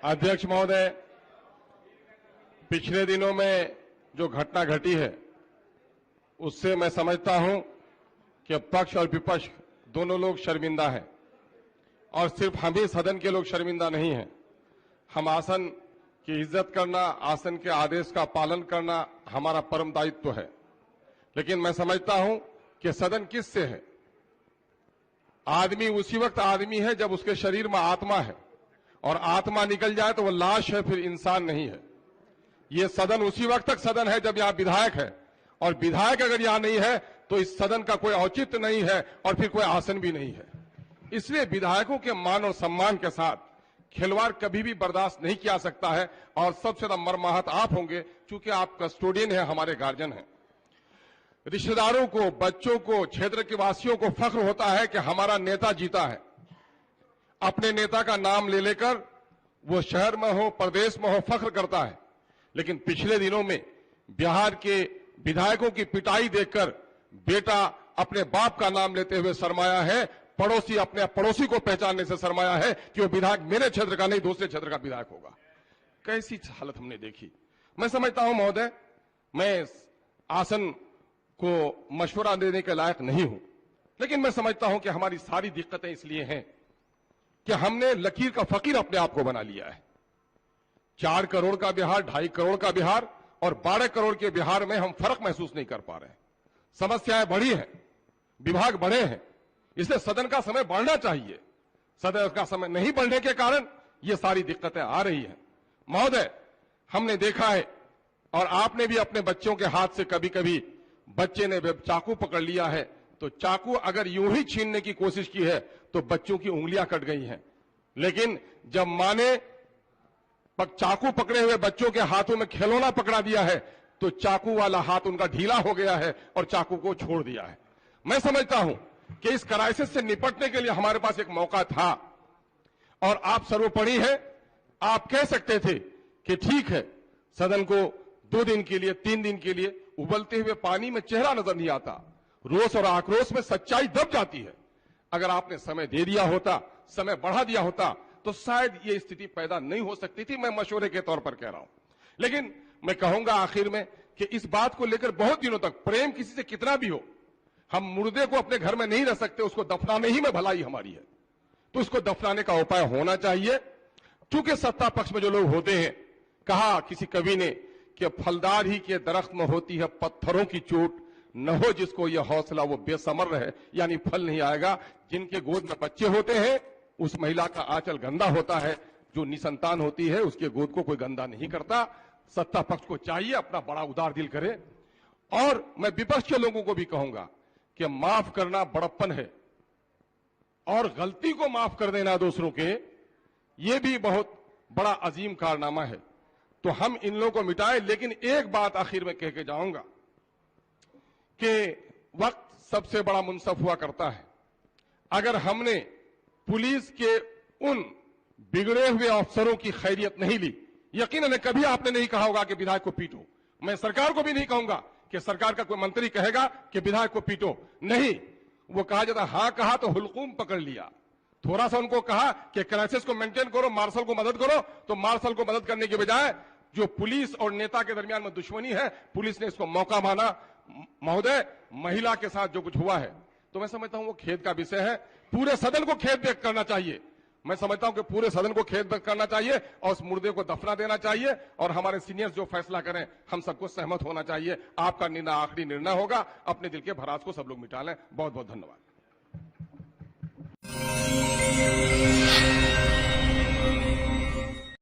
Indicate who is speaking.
Speaker 1: अध्यक्ष महोदय, पिछले दिनों में जो घटना घटी है उससे मैं समझता हूं कि पक्ष और विपक्ष दोनों लोग शर्मिंदा हैं और सिर्फ हम ही सदन के लोग शर्मिंदा नहीं हैं। हम आसन की इज्जत करना, आसन के आदेश का पालन करना हमारा परम दायित्व है। लेकिन मैं समझता हूं कि सदन किससे है? आदमी उसी वक्त आदमी है जब उसके शरीर में आत्मा है, और आत्मा निकल जाए तो वो लाश है, फिर इंसान नहीं है। ये सदन उसी वक्त तक सदन है जब यहां विधायक है, और विधायक अगर यहां नहीं है तो इस सदन का कोई औचित्य नहीं है और फिर कोई आसन भी नहीं है। इसलिए विधायकों के मान और सम्मान के साथ खिलवाड़ कभी भी बर्दाश्त नहीं किया सकता है। और सबसे ज्यादा मर्माहत आप होंगे, चूंकि आप कस्टोडियन हैं, हमारे गार्जियन हैं। रिश्तेदारों को, बच्चों को, क्षेत्र के वासियों को फख्र होता है कि हमारा नेता जीता है। अपने नेता का नाम ले लेकर वो शहर में हो, प्रदेश में हो, फख्र करता है। लेकिन पिछले दिनों में बिहार के विधायकों की पिटाई देखकर बेटा अपने बाप का नाम लेते हुए शर्माया है, पड़ोसी अपने पड़ोसी को पहचानने से शर्माया है कि वो विधायक मेरे क्षेत्र का नहीं, दूसरे क्षेत्र का विधायक होगा। कैसी हालत हमने देखी। मैं समझता हूं महोदय, मैं आसन को मशवरा देने के लायक नहीं हूं, लेकिन मैं समझता हूं कि हमारी सारी दिक्कतें इसलिए हैं कि हमने लकीर का फकीर अपने आप को बना लिया है। 4 करोड़ का बिहार, 2.5 करोड़ का बिहार और 12 करोड़ के बिहार में हम फर्क महसूस नहीं कर पा रहे हैं। समस्याएं बढ़ी हैं, विभाग बढ़े हैं, इसलिए सदन का समय बढ़ना चाहिए। सदन का समय नहीं बढ़ने के कारण ये सारी दिक्कतें आ रही हैं। महोदय, हमने देखा है, और आपने भी अपने बच्चों के हाथ से कभी कभी बच्चे ने चाकू पकड़ लिया है तो चाकू अगर यूं ही छीनने की कोशिश की है तो बच्चों की उंगलियां कट गई हैं। लेकिन जब मां ने चाकू पकड़े हुए बच्चों के हाथों में खिलौना पकड़ा दिया है तो चाकू वाला हाथ उनका ढीला हो गया है और चाकू को छोड़ दिया है। मैं समझता हूं कि इस क्राइसिस से निपटने के लिए हमारे पास एक मौका था, और आप सर्वोपरि हैं। आप कह सकते थे कि ठीक है, सदन को 2 दिन के लिए, 3 दिन के लिए उबलते हुए पानी में चेहरा नजर नहीं आता, रोष और आक्रोश में सच्चाई दब जाती है। अगर आपने समय दे दिया होता, समय बढ़ा दिया होता तो शायद ये स्थिति पैदा नहीं हो सकती थी। मैं मशवरे के तौर पर कह रहा हूं। लेकिन मैं कहूंगा आखिर में कि इस बात को लेकर बहुत दिनों तक प्रेम किसी से कितना भी हो, हम मुर्दे को अपने घर में नहीं रह सकते, उसको दफनाने ही में भलाई हमारी है। तो उसको दफनाने का उपाय होना चाहिए। चूंकि सत्ता पक्ष में जो लोग होते हैं, कहा किसी कवि ने कि फलदार ही के दरख्त में होती है पत्थरों की चोट, न हो जिसको यह हौसला वो बेसमर रहे, यानी फल नहीं आएगा। जिनके गोद में बच्चे होते हैं उस महिला का आंचल गंदा होता है, जो निसंतान होती है उसके गोद को कोई गंदा नहीं करता। सत्ता पक्ष को चाहिए अपना बड़ा उदार दिल करे। और मैं विपक्ष के लोगों को भी कहूंगा कि माफ करना बड़प्पन है, और गलती को माफ कर देना दूसरों के, ये भी बहुत बड़ा अजीम कारनामा है। तो हम इन लोगों को मिटाएं। लेकिन एक बात आखिर में कह के जाऊंगा कि वक्त सबसे बड़ा मुंसफ हुआ करता है। अगर हमने पुलिस के उन बिगड़े हुए अफसरों की खैरियत नहीं ली, यकीनन कभी आपने नहीं कहा होगा कि विधायक को पीटो। मैं सरकार को भी नहीं कहूंगा कि सरकार का कोई मंत्री कहेगा कि विधायक को पीटो, नहीं। वो कहा जाता हां कहा तो हुलकूम पकड़ लिया। थोड़ा सा उनको कहा कि क्राइसिस को मेंटेन करो, मार्शल को मदद करो, तो मार्शल को मदद करने के बजाय जो पुलिस और नेता के दरमियान में दुश्मनी है, पुलिस ने इसको मौका माना। महोदय, महिला के साथ जो कुछ हुआ है तो मैं समझता हूं वो खेद का विषय है। पूरे सदन को खेद व्यक्त करना चाहिए। मैं समझता हूं कि पूरे सदन को खेद व्यक्त करना चाहिए और उस मुर्दे को दफना देना चाहिए, और हमारे सीनियर्स जो फैसला करें हम सबको सहमत होना चाहिए। आपका निर्णय आखिरी निर्णय होगा। अपने दिल के भरास को सब लोग मिटा लें। बहुत बहुत धन्यवाद।